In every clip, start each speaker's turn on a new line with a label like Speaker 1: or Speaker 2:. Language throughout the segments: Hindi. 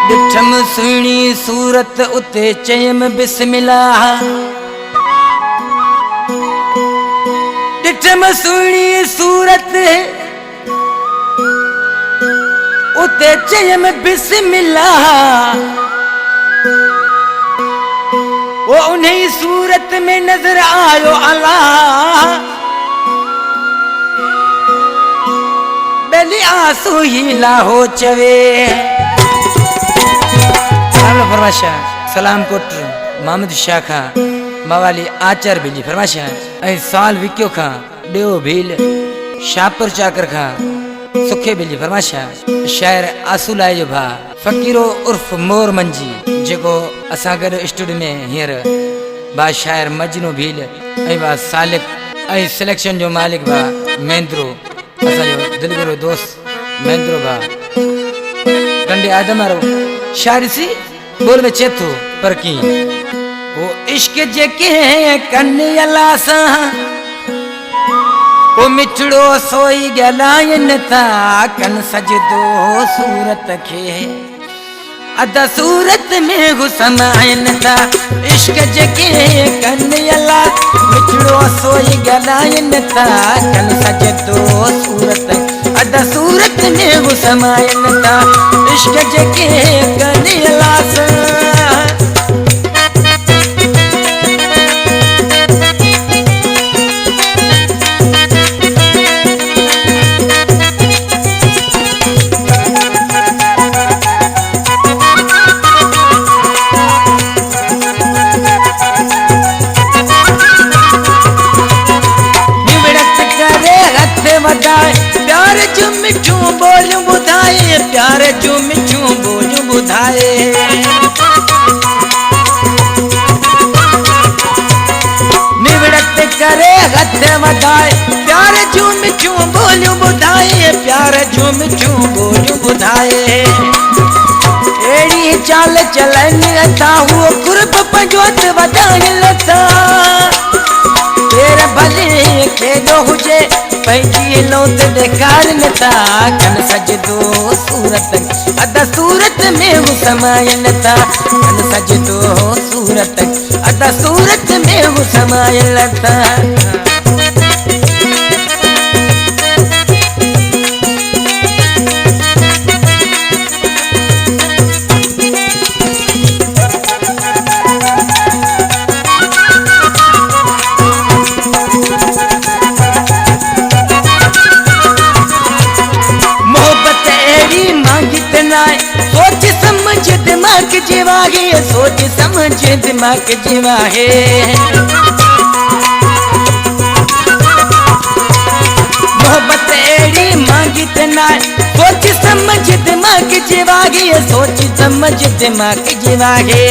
Speaker 1: डिठम सुहिणी सूरत उते चयम बिस्मिल्लाह। डिठम सुहिणी सूरत उते चयम बिस्मिल्लाह। वो उन्हीं सूरत में नजर आयो अल्लाह। बेली आंसू ही लाहो चवे। फरमाशा सलाम कोट मोहम्मद शाह खां मवाली आचार बिजी फरमाशा ऐं साल विक्यो खां डेओ भील शाहपुर चाकर खां सुखे बिजी फरमाशा शायर आसूलाए जो भा फकीरो उर्फ मोर मंजी जेको असां गॾु स्टूडियो में हींअर बा शायर मजनू भील ऐं बा सालिक ऐं सिलेक्शन जो मालिक बा महेंद्रो असांजो दिलगुरो दोस्त महेंद्रो बा कंडे आदम वारो शायरी बोल में चेथो पर की वो इश्क जेके कन्हैया सा वो मिठड़ो सोई गलायन था कन सजदो सूरत के अदा सूरत में घुसमायन था। इश्क जेके कन्हैया मिठड़ो सोई गलायन था कन सजदो सूरत अदा सूरत में घुसमायन था। इश्क जेके कन्हैया सा प्यार जो मिठू बोल बुधाए प्यार जो मिठू बोल बुधाए। निवड़त करे हथ वधाए प्यार जो मिठू बोल बुधाए प्यार जो मिठू बोल बुधाए। एड़ी चाल चलन था वो कुर्ब पंजोत वधाए लथा तेरे भले के दो हुजे पैजी लोत देखार नता कन सजदो सूरत अदा सूरत में हूँ समायन था कन सजदो सूरत अदा सूरत में हूँ समायन था। सोच समझ दिमाग जीवा है सोच समझ दिमाग जीवा है। मोहब्बत एड़ी मांगी तना सोच समझ दिमाग जीवा है सोच समझ दिमाग जीवा है।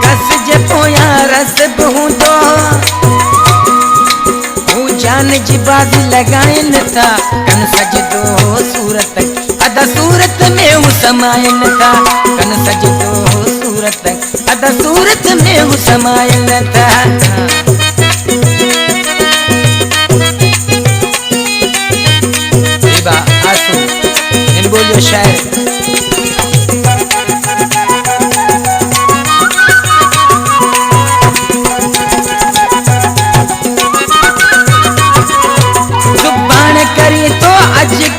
Speaker 1: कस जे पोया रस बहू तो जान जी बाजी लगाइन था कन सजदो सूरत अदा सूरत में हूँ समायन था कन सजदो सूरत अदा सूरत में हूँ समायन था। आंसू इन बोलियो शायर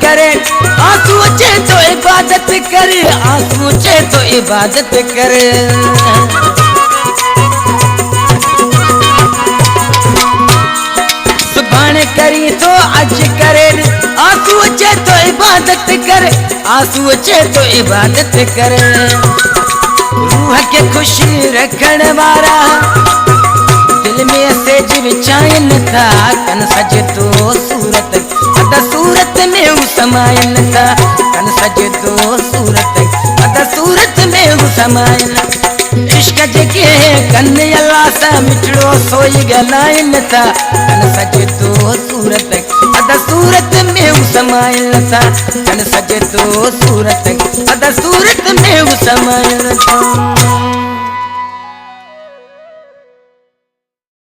Speaker 1: करे आंसू चे तो इबादत करे आंसू चे तो इबादत करे। सुभान करी तो अज करे आंसू चे तो इबादत करे आंसू चे तो इबादत करे। रूह के खुशी रखण वारा दिल में सेज विचायन था कन सजदो सूरत अदा सूरत में हूँ समायन था कन सजदो सूरत अदा सूरत में हूँ समायन। इश्क जेके कन्हैया सा मिठड़ो सोई गलायन था कन सजदो सूरत अदा सूरत में हूँ समायन था कन सजदो सूरत अदा सूरत में हूँ समायन था।